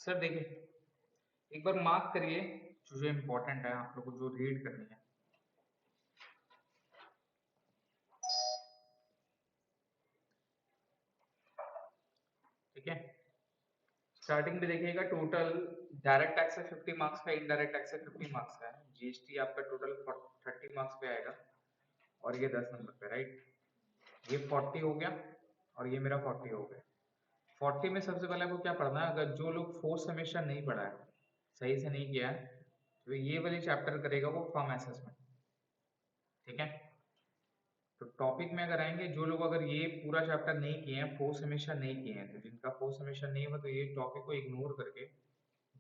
Sir देखिए, एक बार mark करिए जो जो इम्पोर्टेंट है आप लोगों को जो रीड करनी है। ठीक है, स्टार्टिंग में देखिएगा टोटल डायरेक्ट टैक्स है 50 मार्क्स का, इनडायरेक्ट टैक्स है 50 मार्क्स का है, जीएसटी आपका टोटल 30 मार्क्स पे आएगा और ये 10 नंबर पे, राइट। ये 40 हो गया और ये मेरा 40 हो गया। 40 में सबसे पहले आपको क्या पढ़ना है, अगर जो लोग फोर्थ सेमेस्टर नहीं पढ़ा है, सही से नहीं किया है, तो ये वाली चैप्टर करेगा वो फॉर्म असेसमेंट। ठीक है, तो टॉपिक में अगर आएंगे, जो लोग अगर ये पूरा चैप्टर नहीं किए हैं, फोर्थ सेमेस्टर नहीं किए हैं, तो जिनका फोर्थ सेमेस्टर नहीं हुआ तो ये टॉपिक को इग्नोर करके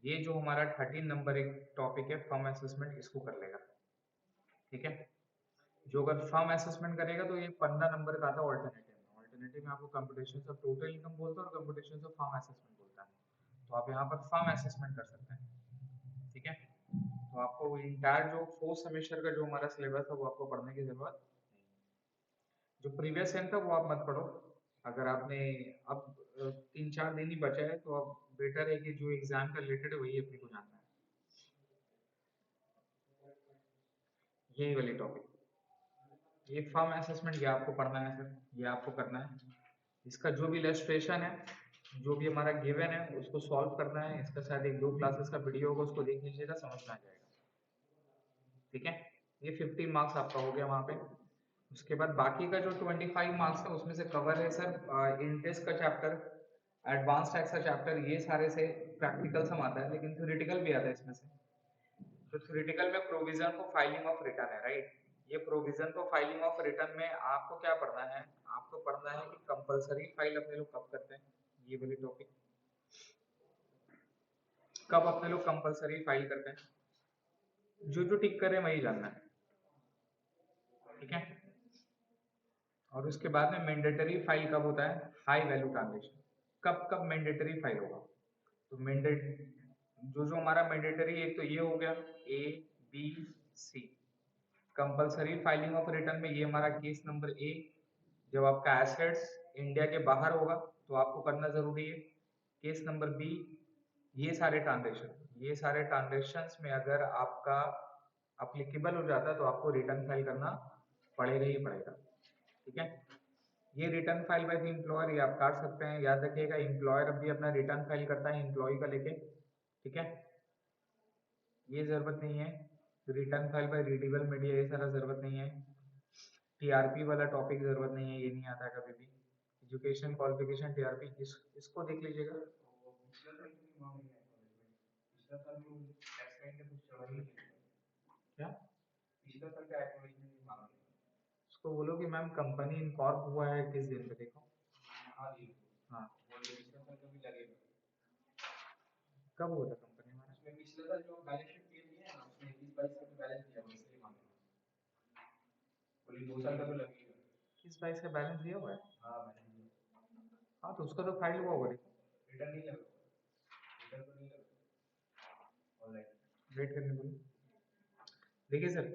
ये जो हमारा 13 नंबर एक टॉपिक है फर्म असेसमेंट, इसको कर लेगा। ठीक है, जो अगर फर्म असेसमेंट करेगा तो ये 15 नंबर का आता है ऑल्टरनेटिव में। ऑल्टरनेटिव में आपको कंप्यूटेशन ऑफ टोटल इनकम बोलता है और कंप्यूटेशन ऑफ फर्म असेसमेंट बोलता है, तो आप यहाँ पर फर्म असेसमेंट कर सकते हैं। ठीक है, तो आपको इंटायर जो फोर्थ सेमेस्टर का जो हमारा सिलेबस है वो आपको पढ़ने की जरूरत नहीं। जो प्रीवियस सेम था वो आप मत पढ़ो। अगर आपने अब 3-4 दिन ही बचा है तो अब बेटर है कि जो एग्जाम का रिलेटेड है वही अपने को जानना है, यही वाली टॉपिक। ये फर्म असेसमेंट ये आपको पढ़ना है सर, ये आपको करना है। इसका जो भी इलस्ट्रेशन है, जो भी हमारा गिवन है उसको सॉल्व करना है। इसका शायद 1-2 क्लासेस का वीडियो होगा, उसको देख लीजिएगा, समझ में आ जाएगा। ठीक है, ये 50 मार्क्स आपका हो गया वहां पे। उसके बाद बाकी का जो 25 मार्क्स है उसमें से कवर है सर इंटेस्ट का चैप्टर, एडवांस टैक्स का चैप्टर, ये सारे से प्रैक्टिकल सम आता है, लेकिन थ्योरेटिकल भी आता है इसमें से। तो थ्योरेटिकल में provision for filing of return है, राइट। ये provision for filing of return में आपको क्या पढ़ना है, आपको पढ़ना है कि कंपलसरी फाइल अपने लोग कब करते हैं, ये वाली टॉपिक, कब अपने लोग कंपलसरी फाइल करते हैं, जो जो टिक करें वही जानना है। ठीक है, और उसके बाद में मैंडेटरी फाइल कब होता है, हाई वैल्यू ट्रांजेक्शन, कब कब मैंडेटरी फाइल होगा। तो मैंडेट जो जो हमारा मैंडेटरी, एक तो ये हो गया A B C, compulsory filing of return में ये हमारा केस नंबर ए, जब आपका एसेट्स इंडिया के बाहर होगा तो आपको करना जरूरी है। केस नंबर बी, ये सारे ट्रांजेक्शन्स में अगर आपका अप्लीकेबल हो जाता है तो आपको रिटर्न फाइल करना पड़ेगा ही पड़ेगा। ठीक है, ये return file by the employer ये आप काट सकते हैं, याद रखिएगा एम्प्लॉयर भी अपना रिटर्न फाइल करता है एम्प्लॉय का लेके। ठीक है, ये जरूरत नहीं है। Return file by readable media ये सारा जरूरत नहीं है। टीआरपी वाला टॉपिक जरूरत नहीं है, ये नहीं आता कभी भी। एजुकेशन क्वालिफिकेशन टीआरपी इसको देख लीजिएगा। क्या उसको बोलो कि मैम कंपनी इनकॉर्प हुआ है किस दिन पे, देखो। हाँ, कब हुआ था कंपनी हमारा, किस 22 का बैलेंस दिया हुआ है। हाँ तो उसका तो फाइल हुआ होगा, देखो। वेट करने बोलो। देखिए सर,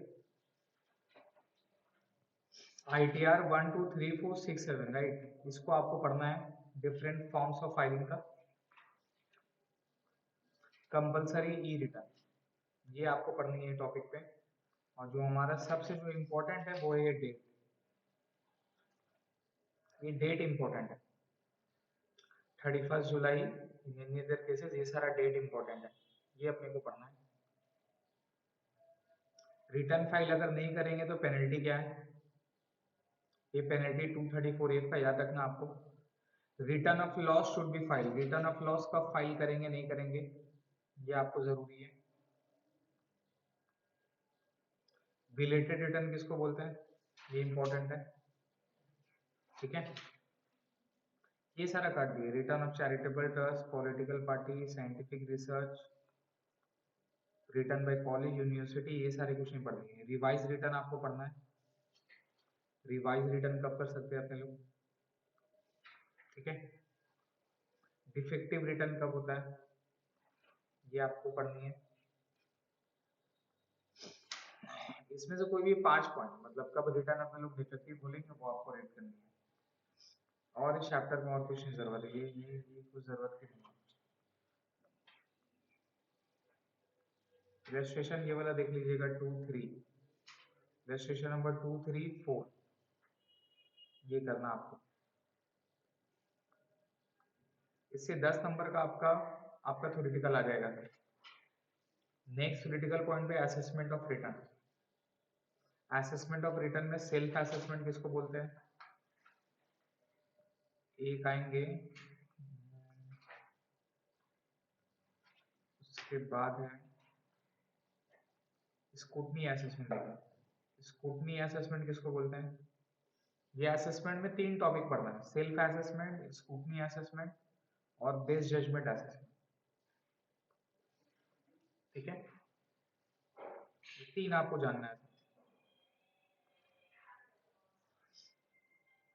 ITR 1 2 3 4 6 7, राइट, इसको आपको पढ़ना है, डिफरेंट फॉर्म्स ऑफ फाइलिंग का, कंपलसरी ई रिटर्न, ये आपको पढ़नी है टॉपिक पे। और जो हमारा सबसे जो इम्पोर्टेंट है वो है ये डेट, ये डेट इम्पोर्टेंट है। 31 जुलाई इन अदर केसेस, ये सारा डेट इम्पोर्टेंट है, ये अपने को पढ़ना है। रिटर्न फाइल अगर नहीं करेंगे तो पेनल्टी क्या है, ये पेनल्टी 234A का याद रखना आपको। Return of loss should be file, return of loss कब फाइल करेंगे नहीं करेंगे ये आपको जरूरी है। बिलेटेड रिटर्न किसको बोलते हैं, ये इंपॉर्टेंट है। ठीक है, ये सारा काट दिए, return of charitable trust, political party, scientific research, return by college university, ये सारे कुछ नहीं पढ़ने हैं। रिवाइज रिटर्न आपको पढ़ना है, रिवाइज रिटर्न कब कर सकते हैं अपने लोग। ठीक है, डिफेक्टिव रिटर्न कब होता है ये आपको पढ़नी है। इसमें से कोई भी 5 पॉइंट, मतलब कब रिटर्न अपने लोग डिफेक्टिव बोलेंगे वो आपको रेट करनी है। और इस चैप्टर में और कुछ नहीं जरूरत है, ये कुछ जरूरत की नहीं है। रजिस्ट्रेशन ये वाला देख लीजिएगा 2 3, रजिस्ट्रेशन नंबर 2 3 4, ये करना आपको। इससे 10 नंबर का आपका थ्योरेटिकल आ जाएगा। नेक्स्ट थ्योरेटिकल पॉइंट पे assessment of return. Assessment of return में सेल्फ असेसमेंट किसको बोलते हैं? एक आएंगे, उसके बाद है स्क्रूटनी असेसमेंट। स्क्रूटनी असेसमेंट किसको बोलते हैं? ये असेसमेंट में 3 टॉपिक पढ़ना है, सेल्फ असेसमेंट, स्क्रूटनी असेसमेंट और बेस्ट जजमेंट असेसमेंट। ठीक है, ये 3 आपको जानना है।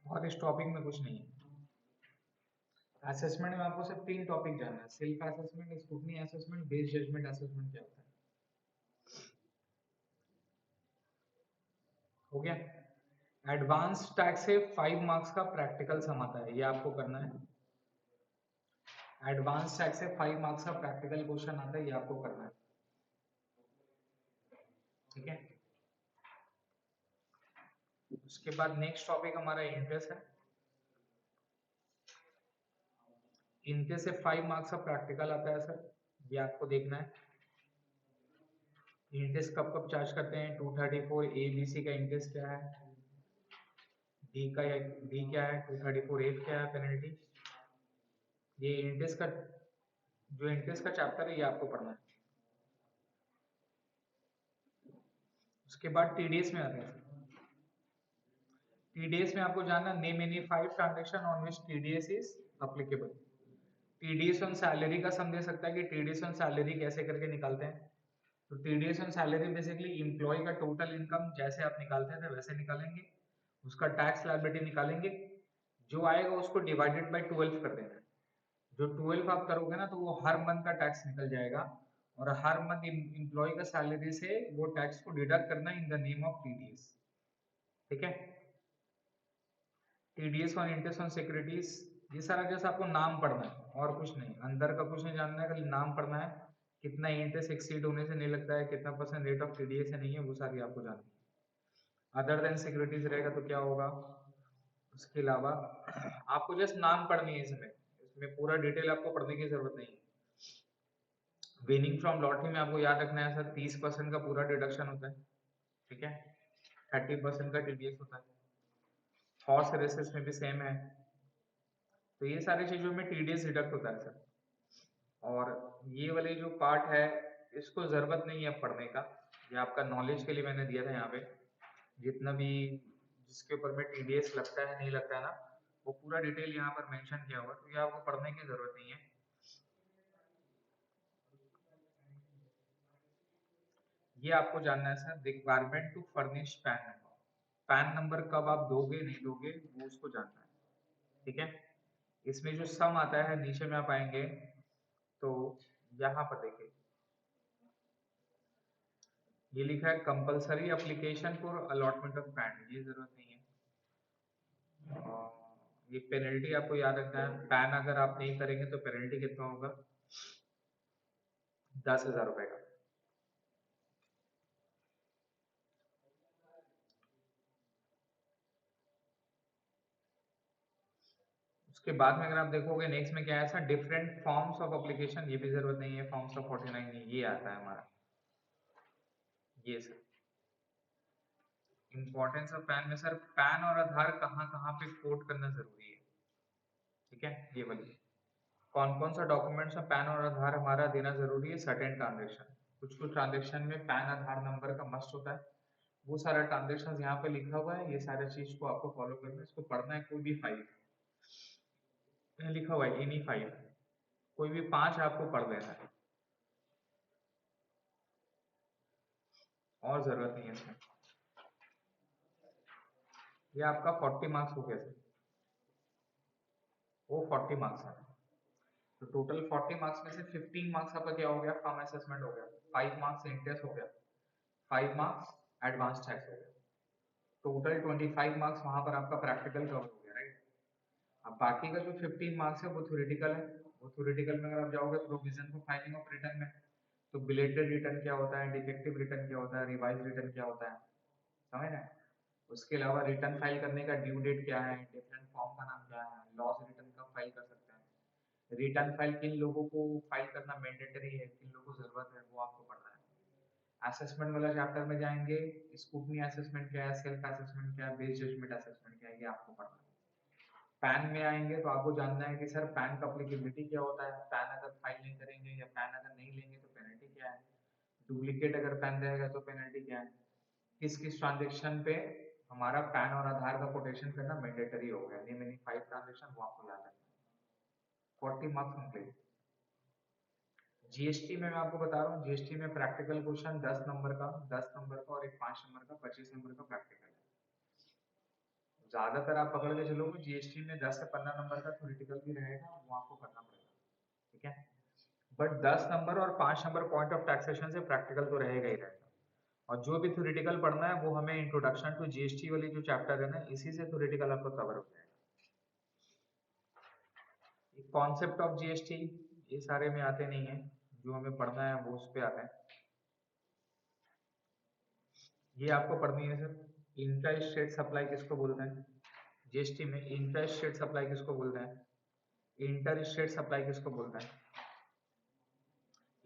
और इस टॉपिक में कुछ नहीं है। असेसमेंट में आपको सिर्फ 3 टॉपिक जानना है, self assessment, scrutiny assessment, best judgement assessment क्या होता है। हो गया। एडवांस टैक्स से 5 मार्क्स का प्रैक्टिकल सम आता है, ये आपको करना है। एडवांस टैक्स से 5 मार्क्स का प्रैक्टिकल क्वेश्चन आता है, ये आपको करना है। ठीक है, उसके बाद नेक्स्ट टॉपिक हमारा इंटरेस्ट है। इंटरेस्ट से 5 मार्क्स का प्रैक्टिकल आता है सर, ये आपको देखना है। इंटरेस्ट कब कब चार्ज करते हैं? 234 ए बी सी का इंटरेस्ट क्या है, डी क्या है, 234 एफ क्या है पेनल्टी। ये इंटरेस्ट का जो इंटरेस्ट का चैप्टर है ये आपको पढ़ना है। उसके बाद टीडीएस में आते हैं। टीडीएस में आपको जानना name any 5 transaction on which TDS is applicable. TDS on salary का सम दे सकता है कि टीडीएस ऑन सैलरी कैसे करके निकालते हैं। तो TDS on salary basically employee का टोटल इनकम जैसे आप निकालते थे वैसे निकालेंगे, उसका टैक्स लायबिलिटी निकालेंगे, जो आएगा उसको डिवाइडेड बाय 12 कर देना है। जो 12 आप करोगे ना तो वो हर मंथ का टैक्स निकल जाएगा, और हर मंथ एम्प्लॉय का सैलरी से वो टैक्स को डिडक्ट करना in the name of TDS. ठीक है, TDS on interest on securities, ये सारा जैसा आपको नाम पढ़ना है और कुछ नहीं, अंदर का कुछ नहीं जानना है, खाली नाम पढ़ना है। कितना इंटरेस्ट एक्सीड होने से नहीं लगता है, कितना परसेंट रेट ऑफ टीडीएस है नहीं है, वो सारी आपको जाननी है। अदर देन सिक्योरिटीज रहेगा तो क्या होगा। उसके अलावा आपको जस्ट नाम पढ़नी है, इसमें पूरा डिटेल आपको पढ़ने की जरूरत नहीं है। विनिंग फ्रॉम लॉटरी में आपको याद रखना है सर 30% का पूरा डिडक्शन होता है। ठीक है, 30% का टीडीएस होता है। हॉर्स रेसेस में भी सेम है। तो ये सारी चीजों में टीडीएस डिडक्ट होता है सर। और ये वाले जो पार्ट है इसको जरूरत नहीं है पढ़ने का, ये आपका नॉलेज के लिए मैंने दिया था यहाँ पे। जितना भी जिसके ऊपर में टीडीएस लगता है नहीं लगता है ना, वो पूरा डिटेल यहाँ पर मेंशन किया हुआ है, तो ये आपको पढ़ने की जरूरत नहीं है। ये आपको जानना है sir, requirement to furnish PAN number. PAN number कब आप दोगे नहीं दोगे वो उसको जानना है। ठीक है, इसमें जो सम आता है नीचे में आप आएंगे तो यहाँ पर देखिए ये लिखा है compulsory application for allotment of pan, ये जरूरत नहीं है। ये पेनल्टी आपको याद रखना है, पैन अगर आप नहीं करेंगे तो पेनल्टी कितना होगा, 10,000 रुपए का। उसके बाद में अगर आप देखोगे नेक्स्ट में क्या है sir, different forms of application, ये भी जरूरत नहीं है, फॉर्म्स ऑफ 49 नहीं, ये आता है हमारा, ये सर इंपॉर्टेंस ऑफ पैन में सर पैन और आधार कहाँ कहाँ पे कोट करना जरूरी है। ठीक है, ये वाली कौन कौन सा डॉक्यूमेंट्स में पैन और आधार हमारा देना जरूरी है। सर्टेन ट्रांजेक्शन, कुछ कुछ ट्रांजेक्शन में पैन आधार नंबर का मस्ट होता है, वो सारा ट्रांजेक्शन यहाँ पे लिखा हुआ है, ये सारे चीज को आपको फॉलो करना है, इसको पढ़ना है। कोई भी फाइल लिखा हुआ है एनी फाइल, कोई भी 5 आपको पढ़ लेना है, और जरूरत नहीं है इसमें। ये आपका 40 मार्क्स हो गया सर, वो 40 मार्क्स है। तो टोटल 40 मार्क्स में से 15 मार्क्स आपका क्या हो गया, फॉर्म असेसमेंट हो गया, 5 मार्क्स इंटरेस्ट हो गया, 5 मार्क्स एडवांस टैक्स हो गया, टोटल 25 मार्क्स वहां पर आपका प्रैक्टिकल कवर हो गया, राइट। अब बाकी का जो 15 मार्क्स है वो थ्योरेटिकल है। वो थ्योरेटिकल में अगर आप जाओगे provision for filing of return में, तो बिलेटेड रिटर्न क्या होता है, डिफेक्टिव रिटर्न क्या होता है, रिवाइज रिटर्न क्या होता है, समझ रहे हैं। उसके अलावा रिटर्न फाइल करने का ड्यू डेट क्या है, डिफरेंट फॉर्म का नाम क्या है, लॉस रिटर्न कब फाइल कर सकते हैं, रिटर्न फाइल किन लोगों को फाइल करना मैंडेटरी है, किन लोगों को जरूरत है, वो आपको पढ़ना है। असेसमेंट वाला चैप्टर में जाएंगे, स्कूटनी असेसमेंट क्या है, सेल्फ असेसमेंट क्या है, बेस जजमेंट असेसमेंट क्या है, ये आपको पढ़ना है। पैन में आएंगे तो आपको जानना है कि सर पैन का एप्लीकेबिलिटी क्या होता है, पैन अगर फाइल नहीं करेंगे या पैन अगर नहीं लेंगे तो पेनल्टी क्या है, डुप्लीकेट अगर पैन रहेगा तो पेनल्टी क्या है, किस किस ट्रांजेक्शन पे हमारा पैन और आधार का कोटेशन करना मैंडेटरी हो गया, रिमेनिंग 5 ट्रांजेक्शन वो आपको याद रखना है। 40 मार्क्स कंप्लीट। जीएसटी में मैं आपको बता रहा हूँ, जीएसटी में प्रैक्टिकल क्वेश्चन 10 नंबर का और एक 5 नंबर का, 25 नंबर का प्रैक्टिकल है। ज्यादातर आप पकड़ के चलोगे जीएसटी में 10 से 15 नंबर का थ्योरेटिकल भी रहेगा, वो आपको करना पड़ेगा, ठीक है। बट 10 नंबर और 5 नंबर पॉइंट ऑफ टैक्सेशन से प्रैक्टिकल तो रहेगा ही रहेगा। और जो भी थ्योरेटिकल पढ़ना है वो हमें इंट्रोडक्शन टू जीएसटी वाली जो चैप्टर है ना, इसी से थ्योरेटिकल आपको कवर हो जाएगा। कॉन्सेप्ट ऑफ जीएसटी ये सारे में आते नहीं है, जो हमें पढ़ना है वो उस पे आता है। ये आपको पढ़नी है सर, इंटर स्टेट सप्लाई किसको बोलते हैं जीएसटी में, इंटर स्टेट सप्लाई किसको बोलते हैं, इंटर स्टेट सप्लाई किसको बोलते हैं,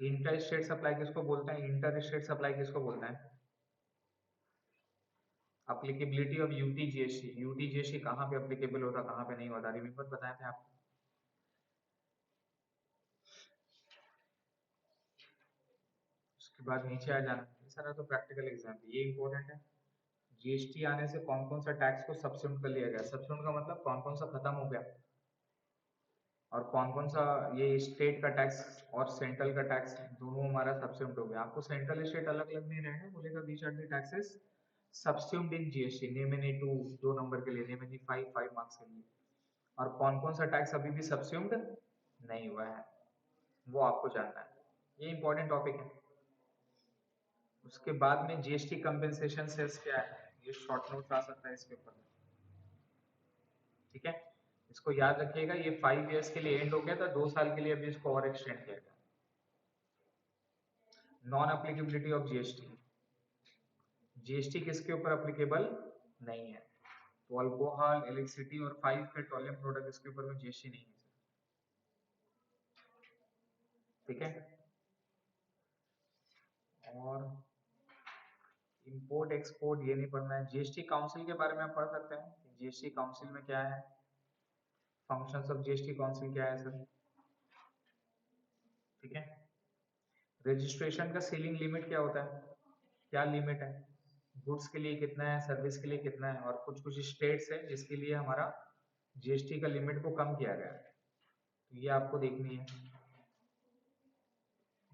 इंटर स्टेट सप्लाई किसको बोलते हैं, इंटर स्टेट सप्लाई किसको बोलते हैं। Applicability of UT GST, UT GST कहाँ पे अप्लीकेबल होता, कहाँ पे नहीं होता, रिमेंबर बताए थे आपको। उसके बाद नीचे आ जाना, ये सारा तो प्रैक्टिकल एग्जाम, ये इंपॉर्टेंट है। जीएसटी आने से कौन कौन सा टैक्स को सब्स्टिट्यूट कर लिया गया, सब्स्टिट्यूट का मतलब कौन कौन सा खत्म हो गया और कौन कौन सा ये स्टेट का टैक्स और सेंट्रल का टैक्स दोनों हमारा सब्स्टिट्यूट हो गया। आपको सेंट्रल स्टेट अलग अलग नहीं रहेगा, बोलेगा which are the taxes substitute in GST, name any 2 2 number के लिए, नेम एनी 5 मार्क्स के लिए। और कौन कौन सा टैक्स अभी भी सब्स्टिट्यूट नहीं हुआ है वो आपको जानना है, ये इंपॉर्टेंट टॉपिक है। उसके बाद में जीएसटी कंपेंसेशन सेल्स क्या है, ये शॉर्ट नोट आ सकता है इसके ऊपर, ठीक है। इसको याद रखिएगा, ये 5 इयर्स के लिए एंड हो गया था, 2 साल के लिए अभी इसको और एक्सटेंड किया गया। Non applicability of GST, GST किसके ऊपर एप्लीकेबल नहीं है, तो अल्कोहल, इलेक्ट्रिसिटी और 5 पेट्रोलियम प्रोडक्ट इसके ऊपर में जीएसटी नहीं है, ठीक है। और इंपोर्ट एक्सपोर्ट ये नहीं पढ़ना है। जीएसटी काउंसिल के बारे में आप पढ़ सकते हैं, जीएसटी काउंसिल में क्या है, फंक्शंस ऑफ जीएसटी काउंसिल क्या है सर, ठीक है। रजिस्ट्रेशन का सीलिंग लिमिट क्या होता है, क्या लिमिट है, गुड्स के लिए कितना है, सर्विस के लिए कितना है, और कुछ कुछ स्टेट्स है जिसके लिए हमारा जीएसटी का लिमिट को कम किया गया है, तो ये आपको देखनी है।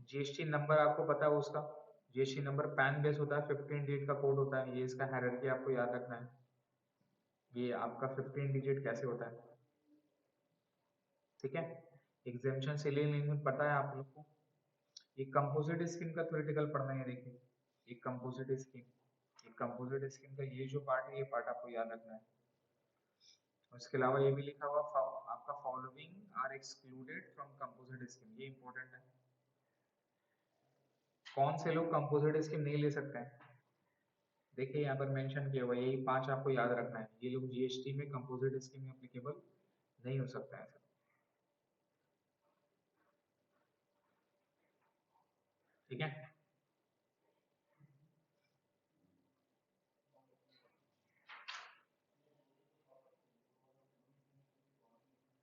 जीएसटी नंबर आपको पता है उसका, जीएसटी नंबर पैन बेस होता है, 15 डिजिट का कोड होता है, ये इसका हायरार्की आपको याद रखना है। ये आपका 15 डिजिट कैसे होता है, ठीक है। एग्जेम्पशन सीलिंग लिमिट पता है आप लोग को। ये कंपोजिट स्कीम का थ्योरेटिकल पढ़ना है, देखिए ये कंपोजिट स्कीम, ये कंपोजिट स्कीम का ये जो पार्ट है, ये पार्ट आपको याद रखना है। उसके अलावा ये भी लिखा हुआ आपका following are excluded from composite scheme, ये इंपॉर्टेंट है। कौन से लोग कंपोजिट स्कीम नहीं ले सकते हैं, देखिए यहाँ पर मेंशन किया हुआ है, यही 5 आपको याद रखना है, ये लोग जीएसटी में कंपोजिट स्कीम में एप्लीकेबल नहीं हो सकता है, ठीक है।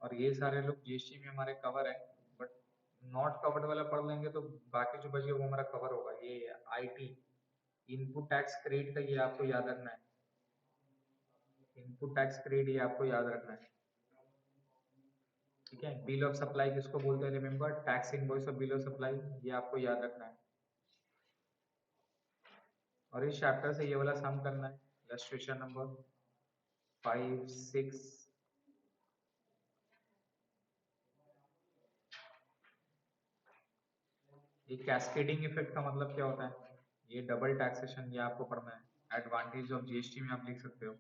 और ये सारे लोग जीएसटी में हमारे कवर है, बट नॉट कवर्ड वाला पढ़ लेंगे तो बाकी जो बचे वो हमारा कवर होगा। ये आईटी इनपुट टैक्स क्रेडिट का ये आपको याद रखना है, इनपुट टैक्स क्रेडिट ये आपको याद रखना है, ठीक है। बिल ऑफ सप्लाई किसको बोलते हैं, remember tax invoice of bill of supply, ये आपको याद रखना है। और इस चैप्टर से ये वाला सम करना है, इलस्ट्रेशन नंबर 5 6। ये कैस्केडिंग इफेक्ट का मतलब क्या होता है, ये डबल टैक्सेशन, ये आपको पढ़ना है। एडवांटेज ऑफ जीएसटी में आप लिख सकते हो।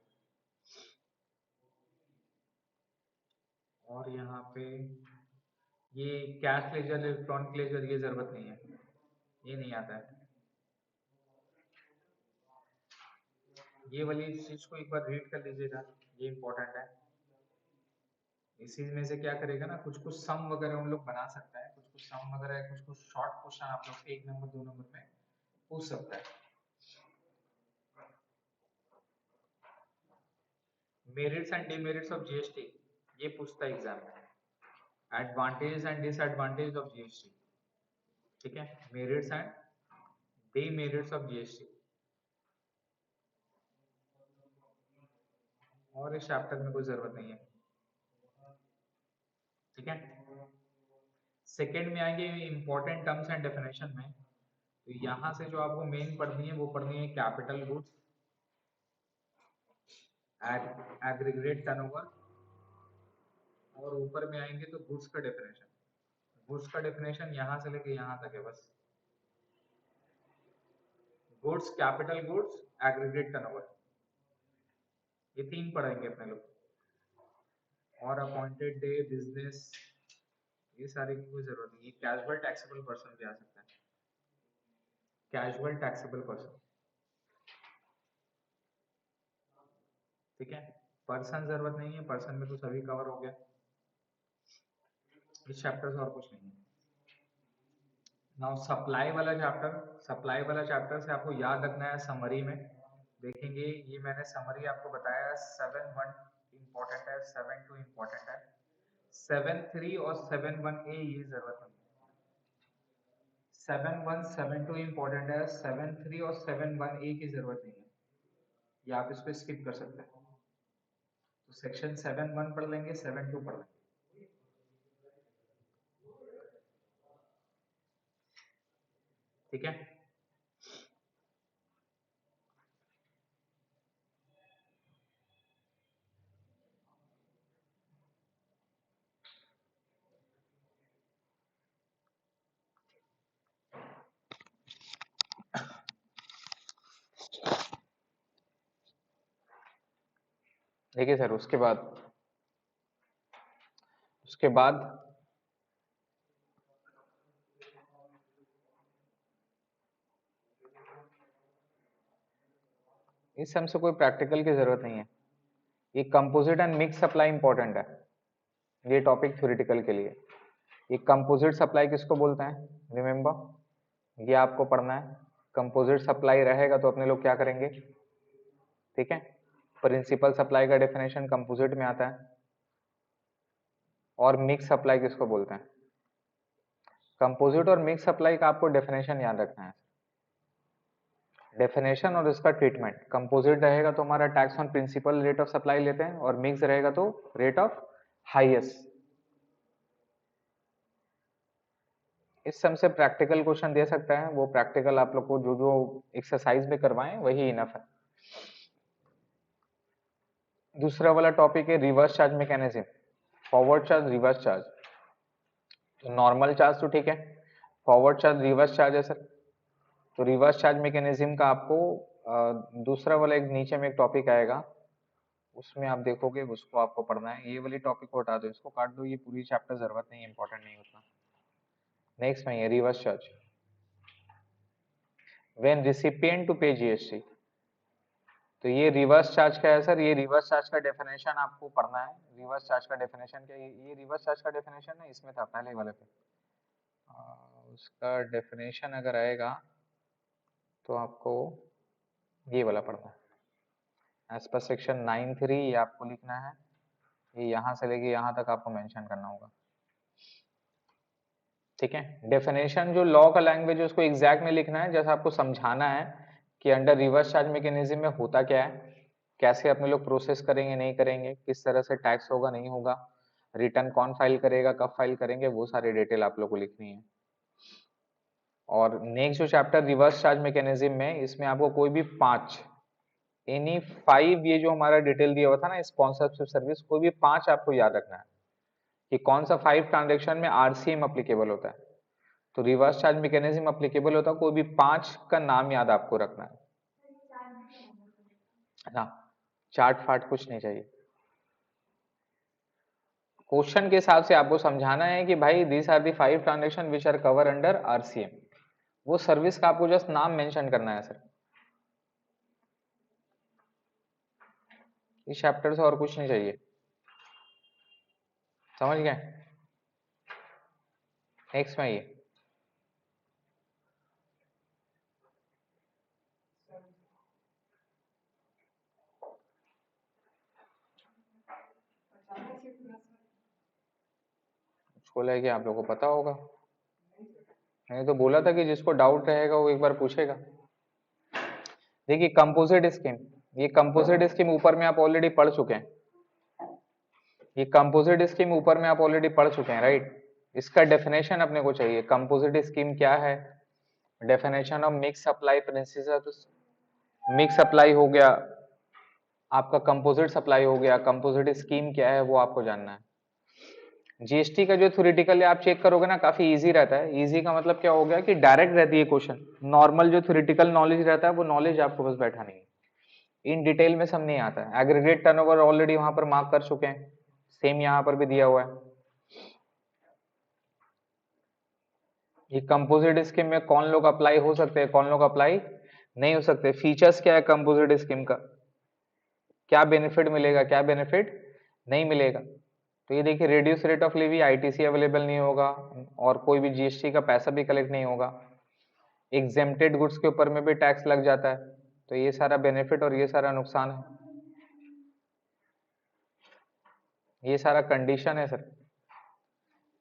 और यहाँ पे ये कैश लेजर, इलेक्ट्रॉनिक लेजर, ये जरूरत नहीं है, ये नहीं आता है। ये वाली चीज को एक बार रीड कर लीजिएगा, ये इंपॉर्टेंट है। इसी में से क्या करेगा ना, कुछ कुछ सम वगैरह हम लोग बना सकता है, कुछ कुछ सम वगैरह, कुछ कुछ शॉर्ट क्वेश्चन आप लोग के 1 नंबर 2 नंबर में पूछ सकता है। Merits and demerits of GST, ये पूछता है एग्जाम में। Advantage and disadvantage of GST, ठीक है, merits and demerits of GST. और इस चैप्टर में कोई जरूरत नहीं है, ठीक है। सेकंड में आएंगे इंपॉर्टेंट टर्म्स एंड डेफिनेशन में, तो यहाँ से जो आपको मेन पढ़नी है वो पढ़नी है कैपिटल गुड्स, एग्रीगेट टर्नओवर, और ऊपर में आएंगे तो गुड्स का डेफिनेशन। गुड्स का डेफिनेशन यहाँ से लेके यहाँ तक है बस। Goods, capital goods, aggregate turnover, ये 3 पढ़ेंगे अपने लोग। और अपॉइंटेड डे, बिजनेस, ये सारे की कोई जरूरत नहीं। कैजुअल टैक्सेबल पर्सन भी आ सकता है, कैजुअल टैक्सेबल पर्सन, ठीक है। पर्सन जरूरत नहीं है, पर्सन में तो सभी कवर हो गया इस चैप्टर से, और कुछ नहीं है। नाउ सप्लाई वाला चैप्टर, सप्लाई वाला चैप्टर से आपको याद रखना है समरी में देखेंगे। ये मैंने समरी आपको बताया, 7.1 इंपॉर्टेंट है, 7.2 इंपॉर्टेंट है, 7.3 और 7.1 ए ये जरूरत नहीं है। 7.1 7.2 इंपॉर्टेंट है, 7.3 और 7.1 ए की जरूरत नहीं है, ये आप इसको स्किप कर सकते हैं। तो सेक्शन 7.1 पढ़ लेंगे, 7.2 पढ़ लेंगे, ठीक है। देखिए सर, उसके बाद इस सम से कोई प्रैक्टिकल की जरूरत नहीं है। ये composite and mix supply important है, ये टॉपिक थ्योरेटिकल के लिए। ये कंपोजिट सप्लाई किसको बोलते हैं, रिमेम्बर, ये आपको पढ़ना है। कंपोजिट सप्लाई रहेगा तो अपने लोग क्या करेंगे, ठीक है। प्रिंसिपल सप्लाई का डेफिनेशन कंपोजिट में आता है। और मिक्स सप्लाई किसको बोलते हैं, कंपोजिट और मिक्स सप्लाई का आपको डेफिनेशन याद रखना है। डेफिनेशन और इसका ट्रीटमेंट, कंपोजिट रहेगा तो हमारा tax on principal rate of supply लेते हैं, और मिक्स रहेगा तो रेट ऑफ हाईएस्ट। इस सम से प्रैक्टिकल क्वेश्चन दे सकता है, वो प्रैक्टिकल आप लोग को जो जो एक्सरसाइज में करवाएं वही इनफ है। दूसरा वाला टॉपिक है reverse charge mechanism, forward charge, reverse charge. तो नॉर्मल चार्ज तो ठीक है, फॉरवर्ड चार्ज, रिवर्स चार्ज है सर। तो रिवर्स चार्ज मैकेनिज्म का आपको दूसरा वाला एक नीचे में एक टॉपिक आएगा, उसमें आप देखोगे, उसको आपको पढ़ना है। ये वाली टॉपिक को हटा दो, इसको काट दो, ये पूरी चैप्टर जरूरत नहीं है, इंपॉर्टेंट नहीं होता। नेक्स्ट में ये reverse charge, when recipient to pay GST. तो ये रिवर्स चार्ज क्या है सर, ये रिवर्स चार्ज का डेफिनेशन आपको पढ़ना है। रिवर्स चार्ज का डेफिनेशन क्या है, ये रिवर्स चार्ज का डेफिनेशन है, इसमें था पहले वाले पे। उसका डेफिनेशन अगर आएगा तो आपको ये वाला पढ़ना है, एज पर सेक्शन 9(3) ये आपको लिखना है। ये यहाँ से लेके यहाँ तक आपको मेंशन करना होगा, ठीक है। डेफिनेशन जो लॉ का लैंग्वेज है उसको एग्जैक्ट में लिखना है, जैसा आपको समझाना है कि अंडर रिवर्स चार्ज मैकेनिज्म में होता क्या है, कैसे अपने लोग प्रोसेस करेंगे नहीं करेंगे, किस तरह से टैक्स होगा नहीं होगा, रिटर्न कौन फाइल करेगा, कब फाइल करेंगे, वो सारी डिटेल आप लोग को लिखनी है। और नेक्स्ट जो चैप्टर रिवर्स चार्ज मैकेनिज्म में, इसमें आपको कोई भी 5 एनी 5, ये जो हमारा डिटेल दिया हुआ था ना स्पॉन्सरशिप सर्विस, कोई भी 5 आपको याद रखना है कि कौन सा 5 ट्रांजेक्शन में आरसीएम अप्लीकेबल होता है। तो रिवर्स चार्ज मैकेनिज्म अप्लीकेबल होता है, कोई भी 5 का नाम याद आपको रखना है ना, चार्ट फाट कुछ नहीं चाहिए। क्वेश्चन के हिसाब से आपको समझाना है कि भाई this are the 5 transaction which are cover under RCM. वो सर्विस का आपको जस्ट नाम मेंशन करना है सर, इस चैप्टर से और कुछ नहीं चाहिए, समझ गए। नेक्स्ट में ये खोला है कि आप लोगों को पता होगा, मैंने तो बोला था कि जिसको डाउट रहेगा वो एक बार पूछेगा। देखिए कंपोजिट स्कीम, ये कंपोजिट स्कीम ऊपर में आप ऑलरेडी पढ़ चुके हैं, ये कंपोजिट स्कीम ऊपर में आप ऑलरेडी पढ़ चुके हैं राइट। इसका डेफिनेशन अपने को चाहिए, कंपोजिट स्कीम क्या है, definition of mix supply principles, mix supply हो गया आपका, कंपोजिट सप्लाई हो गया, कंपोजिट स्कीम क्या है वो आपको जानना है। जीएसटी का जो थ्योरेटिकली आप चेक करोगे ना काफी इजी रहता है, इजी का मतलब क्या हो गया कि डायरेक्ट रहती है क्वेश्चन, नॉर्मल जो थ्योरेटिकल नॉलेज रहता है वो नॉलेज आपको बस बैठानी है, इन डिटेल में सब नहीं आता है। एग्रीगेट टर्नओवर ऑलरेडी वहां पर मार्क कर चुके हैं, सेम यहाँ पर भी दिया हुआ है। ये कंपोजिट स्कीम में कौन लोग अप्लाई हो सकते हैं, कौन लोग अप्लाई नहीं हो सकते, फीचर्स क्या है कंपोजिट स्कीम का, क्या बेनिफिट मिलेगा, क्या बेनिफिट नहीं मिलेगा। तो ये देखिए reduce rate of levy, ITC available नहीं होगा और कोई भी जीएसटी का पैसा भी कलेक्ट नहीं होगा, एग्जेम्प्टेड गुड्स के ऊपर में भी टैक्स लग जाता है, तो ये सारा बेनिफिट और ये सारा नुकसान है, ये सारा कंडीशन है सर।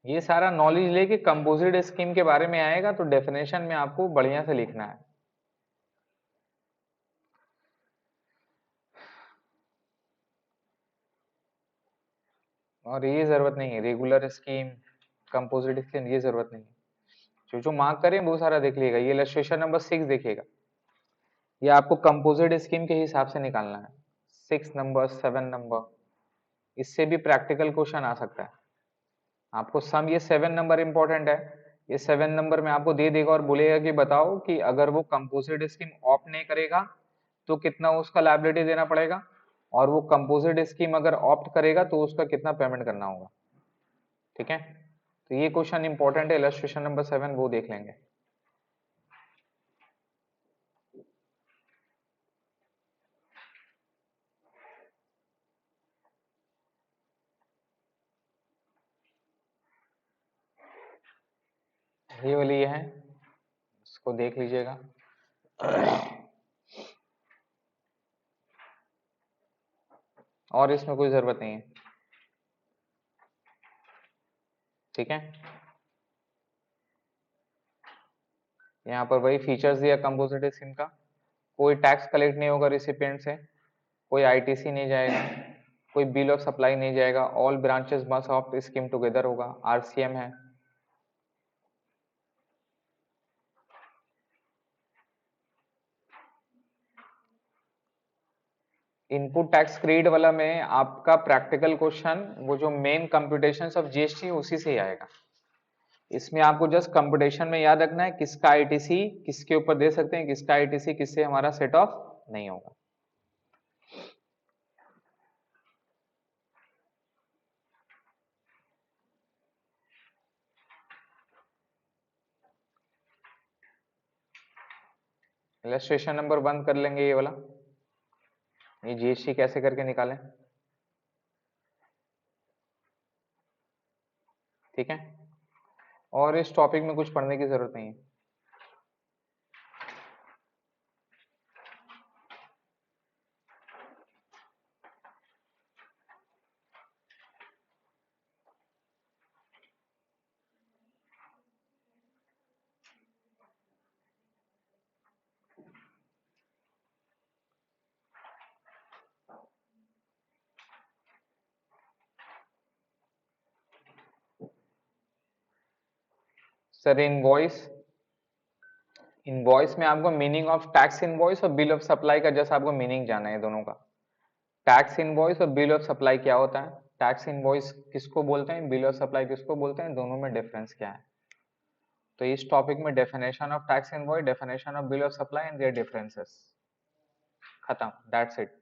ये सारा नॉलेज लेके कंपोजिट स्कीम के बारे में आएगा तो डेफिनेशन में आपको बढ़िया से लिखना है। और ये जरूरत नहीं है रेगुलर स्कीम, कंपोजिट स्कीम, ये जरूरत नहीं है, जो जो मार्क करें वो सारा देख लीजिएगा। ये इलस्ट्रेशन नंबर 6 देखिएगा, ये आपको कंपोजिट स्कीम के हिसाब से निकालना है, 6 नंबर 7 नंबर, इससे भी प्रैक्टिकल क्वेश्चन आ सकता है आपको। सम ये 7 नंबर इंपॉर्टेंट है, ये 7 नंबर में आपको दे देगा और बोलेगा कि बताओ कि अगर वो कंपोजिट स्कीम ऑप्ट नहीं करेगा तो कितना उसका लायबिलिटी देना पड़ेगा, और वो कंपोजिट स्कीम अगर ऑप्ट करेगा तो उसका कितना पेमेंट करना होगा, ठीक है। तो ये क्वेश्चन इंपॉर्टेंट है, इलस्ट्रेशन नंबर 7 वो देख लेंगे। ये वाली ये है, इसको देख लीजिएगा। और इसमें कोई जरूरत नहीं है, ठीक है। यहाँ पर वही फीचर्स दिया कंपोजिट स्कीम का, कोई टैक्स कलेक्ट नहीं होगा रिसिपिएंट से, कोई आईटीसी नहीं जाएगा, कोई बिल ऑफ सप्लाई नहीं जाएगा, all branches must opt scheme together होगा, आरसीएम है। इनपुट टैक्स क्रेडिट वाला में आपका प्रैक्टिकल क्वेश्चन वो जो मेन कंप्यूटेशन ऑफ जीएसटी है उसी से ही आएगा। इसमें आपको जस्ट कंप्यूटेशन में याद रखना है किसका आईटीसी किसके ऊपर दे सकते हैं, किसका आईटीसी किससे हमारा सेट ऑफ नहीं होगा। इलस्ट्रेशन नंबर 1 कर लेंगे ये वाला, ये जीएसटी कैसे करके निकालें, ठीक है। और इस टॉपिक में कुछ पढ़ने की जरूरत नहीं है। सर इनवॉइस, इनवॉइस में आपको मीनिंग ऑफ टैक्स इनवॉइस और बिल ऑफ सप्लाई का जैसा आपको मीनिंग जाना है दोनों का। टैक्स इनवॉइस और बिल ऑफ सप्लाई क्या होता है, टैक्स इनवॉइस किसको बोलते हैं, बिल ऑफ सप्लाई किसको बोलते हैं, दोनों में डिफरेंस क्या है। तो इस टॉपिक में definition of tax invoice, definition of bill of supply and there differences, खत्म, दैट्स इट।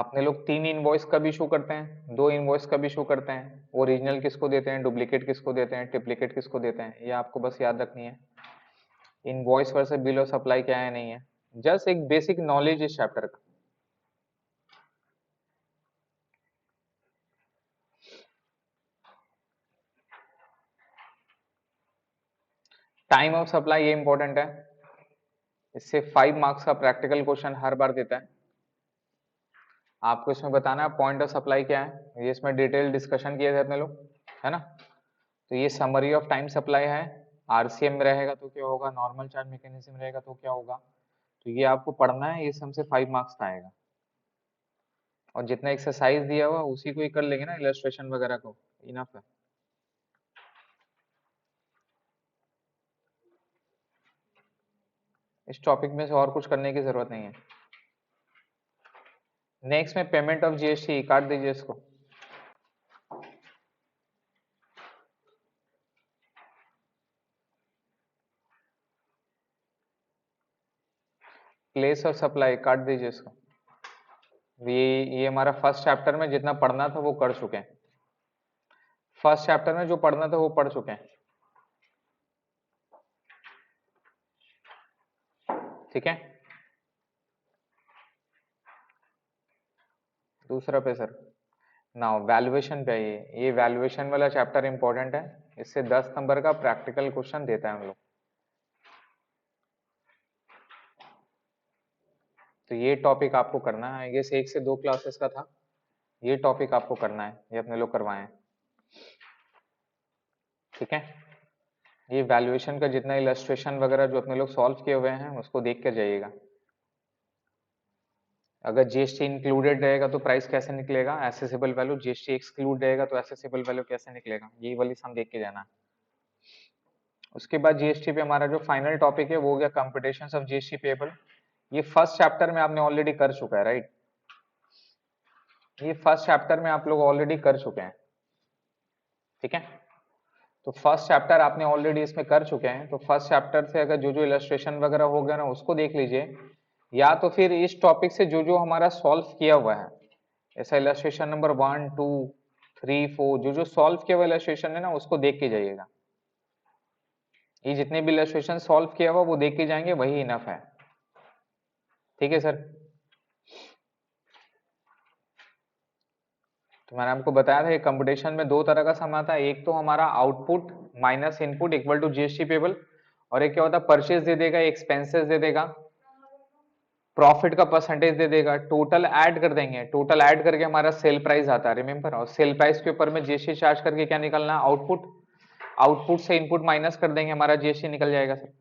अपने लोग 3 इनवॉइस कब इशू करते हैं, 2 इनवॉइस कब इशू करते हैं, ओरिजिनल किसको देते हैं, डुप्लीकेट किसको देते हैं, ट्रिप्लीकेट किसको देते हैं, ये आपको बस याद रखनी है। Invoice versus bill of supply क्या है नहीं है, जस्ट एक बेसिक नॉलेज इस चैप्टर का। टाइम ऑफ सप्लाई ये इंपॉर्टेंट है, इससे 5 मार्क्स का प्रैक्टिकल क्वेश्चन हर बार देता है। आपको इसमें बताना है पॉइंट ऑफ सप्लाई क्या है, ये इसमें डिटेल डिस्कशन किए थे अपने लोग, है ना। तो ये समरी ऑफ टाइम सप्लाई है, आरसीएम में रहेगा तो क्या होगा, नॉर्मल चार्ज मैकेनिज्म रहेगा तो क्या होगा, तो ये आपको पढ़ना है, ये हमसे 5 मार्क्स का आएगा। और जितना एक्सरसाइज दिया हुआ उसी को ही कर लेंगे ना, इलस्ट्रेशन वगैरह को, इनफ है। इस टॉपिक में से और कुछ करने की जरूरत नहीं है। नेक्स्ट में पेमेंट ऑफ जीएसटी, काट दीजिए इसको। प्लेस ऑफ सप्लाई, काट दीजिए इसको। ये हमारा फर्स्ट चैप्टर में जितना पढ़ना था वो कर चुके हैं, फर्स्ट चैप्टर में जो पढ़ना था वो पढ़ चुके हैं, ठीक है। दूसरा पे सर, नाउ वैल्यूएशन पे आइए, ये वैल्यूएशन वाला चैप्टर इंपॉर्टेंट है, इससे 10 नंबर का प्रैक्टिकल क्वेश्चन देता है हम लोग। तो ये टॉपिक आपको करना है, ये 1 से 2 क्लासेस का था, ये टॉपिक आपको करना है, ये अपने लोग करवाए हैं, ठीक है। ये वैल्यूएशन का जितना इलस्ट्रेशन वगैरह जो अपने लोग सॉल्व किए हुए हैं उसको देख कर जाइएगा। अगर जीएसटी इंक्लूडेड रहेगा तो प्राइस कैसे निकलेगा, एसेसिबल वैल्यू, जीएसटी एक्सक्लूड रहेगा तो एसेसिबल वैल्यू कैसे निकलेगा, ये वाली सम देख के जाना। उसके बाद जीएसटी पे हमारा जो फाइनल टॉपिक है वो हो गया कंप्यूटेशंस ऑफ जीएसटी पेबल। ये फर्स्ट चैप्टर में आपने ऑलरेडी कर चुका है, राइट। ये फर्स्ट चैप्टर में आप लोग ऑलरेडी कर चुके हैं, ठीक है। तो फर्स्ट चैप्टर आपने ऑलरेडी इसमें कर चुके हैं, तो फर्स्ट चैप्टर से अगर जो जो इलस्ट्रेशन वगैरह हो गया ना उसको देख लीजिए, या तो फिर इस टॉपिक से जो जो हमारा सॉल्व किया हुआ है, ऐसा इलस्ट्रेशन नंबर 1 2 3 4 जो जो सॉल्व किया हुआ इलस्ट्रेशन है ना उसको देख के जाइएगा। ये जितने भी इलस्ट्रेशन सॉल्व किया हुआ वो देख के जाएंगे, वही इनफ है, ठीक है सर। तो मैंने आपको बताया था कि कंप्यूटेशन में 2 तरह का सम आता है, एक तो हमारा output minus input equal to GST payable, और एक क्या होता है परचेज दे देगा, एक्सपेंसेस दे देगा, प्रॉफिट का परसेंटेज दे देगा, टोटल ऐड कर देंगे, टोटल ऐड करके हमारा सेल प्राइस आता है, रिमेंबर। और सेल प्राइस के ऊपर में जीएसटी चार्ज करके क्या निकलना है, आउटपुट, आउटपुट से इनपुट माइनस कर देंगे, हमारा जीएसटी निकल जाएगा सर।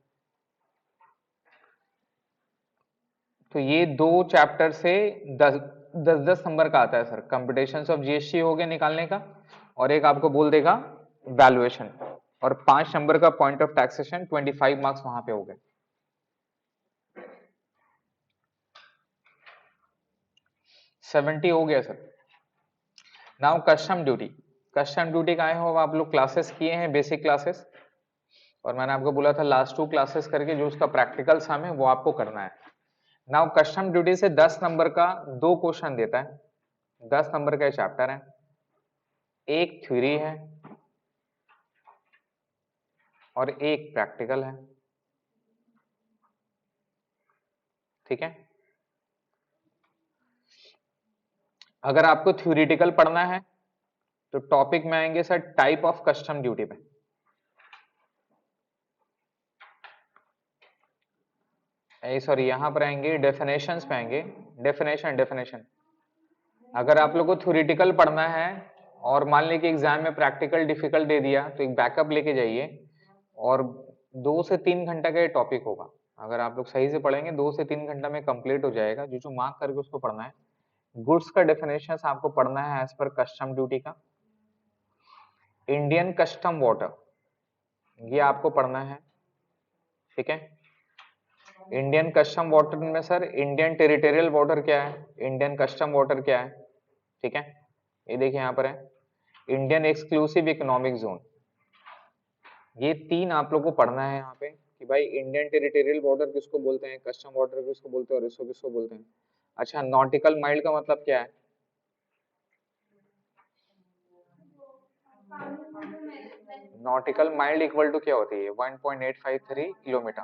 तो ये 2 चैप्टर से 10 नंबर का आता है सर, कंप्यूटेशन ऑफ जीएसटी हो गया निकालने का, और एक आपको बोल देगा वैल्यूएशन, और 5 नंबर का पॉइंट ऑफ टैक्सेशन, 25 मार्क्स वहां पे हो गए। 70 हो गया sir. Now custom duty, custom duty का आए हो आप लोग क्लासेस किए हैं, बेसिक क्लासेस, और मैंने आपको बोला था लास्ट 2 क्लासेस करके जो उसका प्रैक्टिकल सम है वो आपको करना है। नाउ कस्टम ड्यूटी से 10 नंबर का 2 क्वेश्चन देता है, 10 नंबर का चैप्टर है, एक थ्योरी है और एक प्रैक्टिकल है, ठीक है। अगर आपको थ्योरेटिकल पढ़ना है तो टॉपिक में आएंगे sir type of custom duty पे, सॉरी यहाँ पर आएंगे डेफिनेशंस पे आएंगे, डेफिनेशन। अगर आप लोग को थ्योरेटिकल पढ़ना है और मान लीजिए कि एग्जाम में प्रैक्टिकल डिफिकल्ट दे दिया तो एक बैकअप लेके जाइए, और 2 से 3 घंटा का ये टॉपिक होगा, अगर आप लोग सही से पढ़ेंगे 2 से 3 घंटा में कंप्लीट हो जाएगा, जो जो मार्क करके उसको पढ़ना है। गुड्स का डेफिनेशन आपको पढ़ना है एज पर कस्टम ड्यूटी का, इंडियन कस्टम वाटर ये आपको पढ़ना है, ठीक है। इंडियन कस्टम वाटर में सर इंडियन टेरिटोरियल वाटर क्या है, इंडियन कस्टम वाटर क्या है, ठीक है। ये देखिए यहाँ पर है इंडियन एक्सक्लूसिव इकोनॉमिक जोन, ये 3 आप लोग को पढ़ना है यहाँ पे कि भाई इंडियन टेरिटोरियल बॉर्डर किसको बोलते हैं, कस्टम बॉर्डर किसको बोलते हैं और इसको किसको बोलते हैं। अच्छा, नॉटिकल माइल्ड का मतलब क्या है? नॉटिकल माइल्ड इक्वल टू क्या होती है? 1.853 किलोमीटर।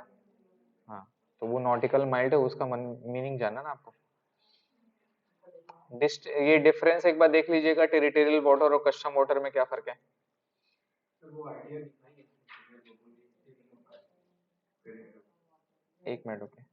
हाँ, तो वो नॉटिकल माइल्ड है, उसका मीनिंग जानना ना आपको। ये डिफरेंस एक बार देख लीजिएगा, टेरिटोरियल वाटर और कस्टम वाटर में क्या फर्क है। एक मिनट रुकिए।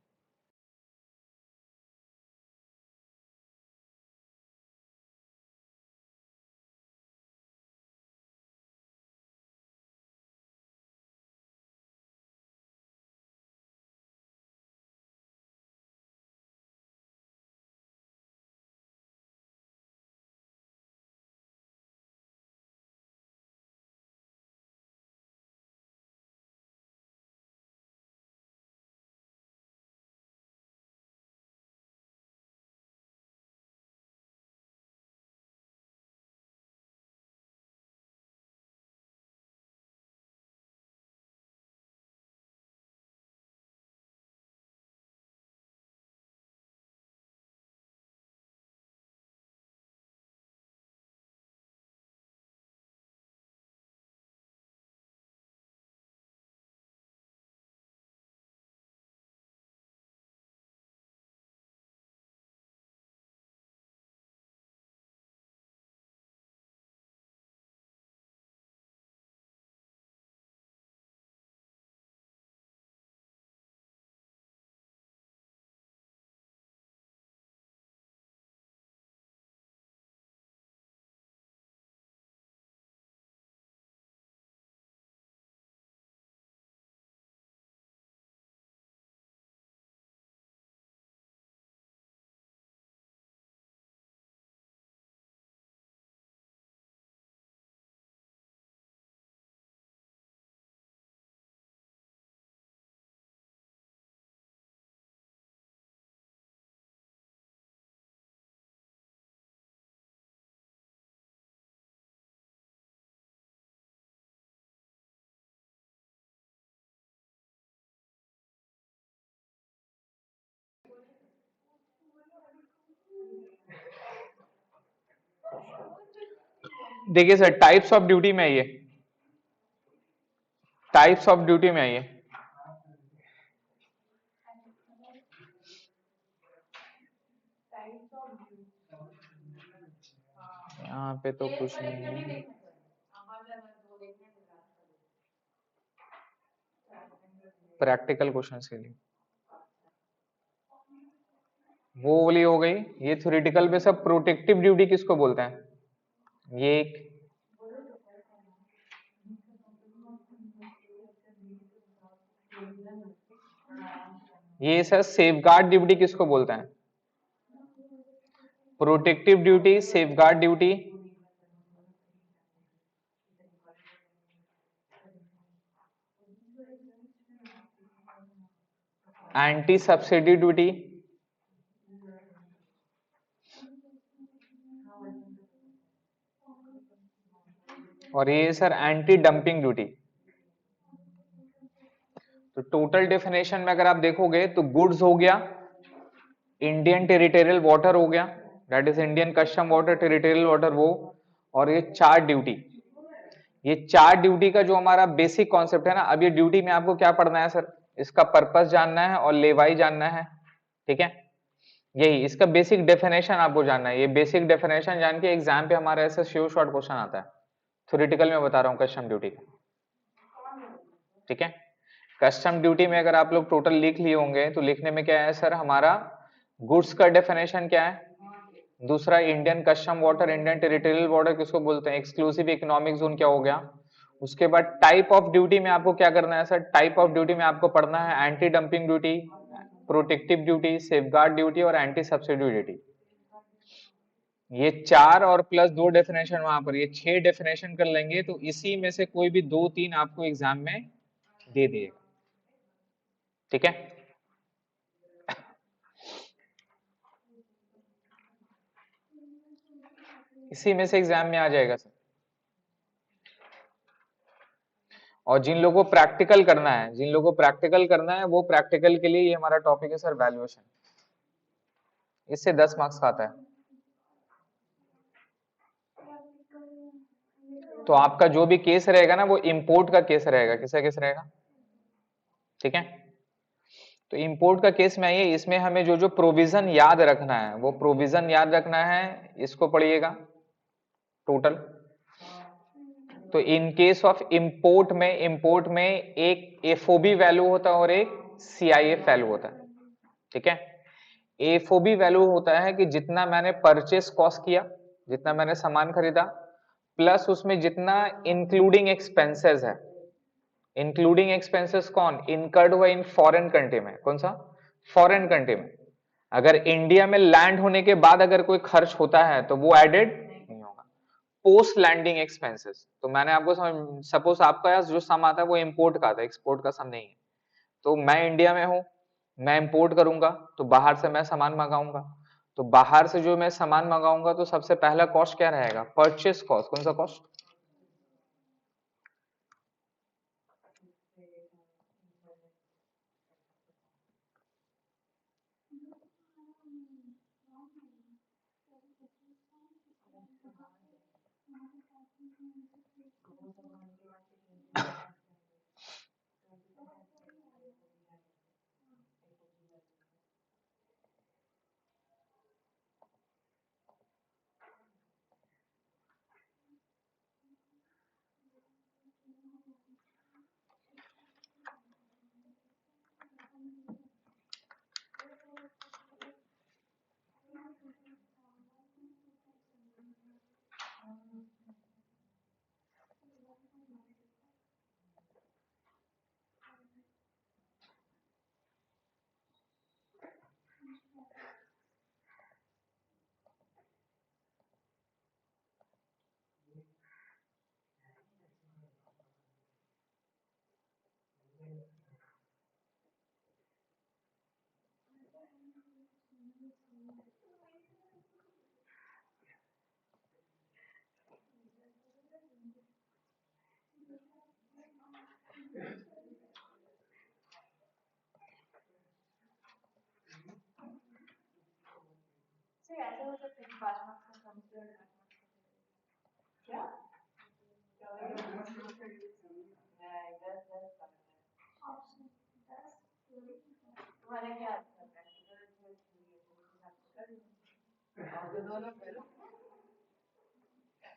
देखिए सर, टाइप्स ऑफ ड्यूटी में आइए, टाइप्स ऑफ ड्यूटी में आइए। यहाँ पे तो कुछ नहीं है, प्रैक्टिकल क्वेश्चन के लिए वो वाली हो गई। ये थ्योरेटिकल में सब प्रोटेक्टिव ड्यूटी किसको बोलते हैं? ये एक, ये सर सेफगार्ड ड्यूटी किसको बोलते हैं? Protective duty, safeguard duty, anti subsidy duty, और ये सर एंटी डंपिंग ड्यूटी। तो टोटल डेफिनेशन में अगर आप देखोगे तो गुड्स हो गया, इंडियन टेरिटोरियल वाटर हो गया, that is Indian custom water, territorial water वो, और ये चार ड्यूटी। ये चार ड्यूटी का जो हमारा बेसिक कॉन्सेप्ट है ना, अब ये ड्यूटी में आपको क्या पढ़ना है सर? इसका पर्पस जानना है और लेवाई जानना है, ठीक है। यही इसका बेसिक डेफिनेशन आपको जानना है। ये बेसिक डेफिनेशन जान के एग्जाम पे हमारा ऐसा श्योर शॉर्ट क्वेश्चन आता है। थ्योरेटिकल में बता रहा हूँ कस्टम ड्यूटी का, ठीक है। कस्टम ड्यूटी में अगर आप लोग टोटल लिख लिए होंगे तो लिखने में क्या है सर, हमारा गुड्स का डेफिनेशन क्या है, दूसरा Indian custom water, Indian territorial water किसको बोलते हैं, एक्सक्लूसिव इकोनॉमिक जोन क्या हो गया। उसके बाद टाइप ऑफ ड्यूटी में आपको क्या करना है सर, टाइप ऑफ ड्यूटी में आपको पढ़ना है anti dumping duty, protective duty, safeguard duty और एंटी सब्सिडी ड्यूटी। ये चार और प्लस दो डेफिनेशन वहां पर, ये 6 डेफिनेशन कर लेंगे तो इसी में से कोई भी 2-3 आपको एग्जाम में दे देगा, ठीक है। इसी में से एग्जाम में आ जाएगा सर। और जिन लोगों को प्रैक्टिकल करना है, जिन लोगों को प्रैक्टिकल करना है वो प्रैक्टिकल के लिए ये हमारा टॉपिक है सर, वैल्यूएशन। इससे 10 मार्क्स का आता है। तो आपका जो भी केस रहेगा ना वो इंपोर्ट का केस रहेगा। किसका केस रहेगा? ठीक है, तो इंपोर्ट का केस में आइए, इसमें हमें जो जो प्रोविजन याद रखना है वो प्रोविजन याद रखना है। इसको पढ़िएगा टोटल। तो इन केस ऑफ इंपोर्ट में एक एफओबी वैल्यू होता है और एक सीआईएफ वैल्यू होता है। ठीक है, एफओबी वैल्यू होता है कि जितना मैंने परचेस कॉस्ट किया, जितना मैंने सामान खरीदा, प्लस उसमें जितना इंक्लूडिंग एक्सपेंसेस है। इंक्लूडिंग एक्सपेंसेस कौन? इनकर्ड हुआ इन फॉरेन कंट्री में। कौन सा? फॉरेन कंट्री में। अगर इंडिया में लैंड होने के बाद अगर कोई खर्च होता है तो वो एडेड नहीं होगा। पोस्ट लैंडिंग एक्सपेंसेस, तो मैंने आपको सपोज आपका जो सम आता है वो इंपोर्ट का आता है, एक्सपोर्ट का सम नहीं है। तो मैं इंडिया में हूं, मैं इंपोर्ट करूंगा तो बाहर से मैं सामान मंगाऊंगा। तो बाहर से जो मैं सामान मंगाऊंगा तो सबसे पहला कॉस्ट क्या रहेगा? Purchase cost. कौन सा कॉस्ट?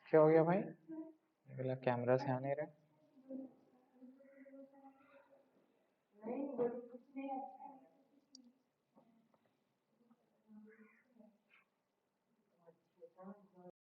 क्या हो गया भाई? कैमरा से आ नहीं रहा।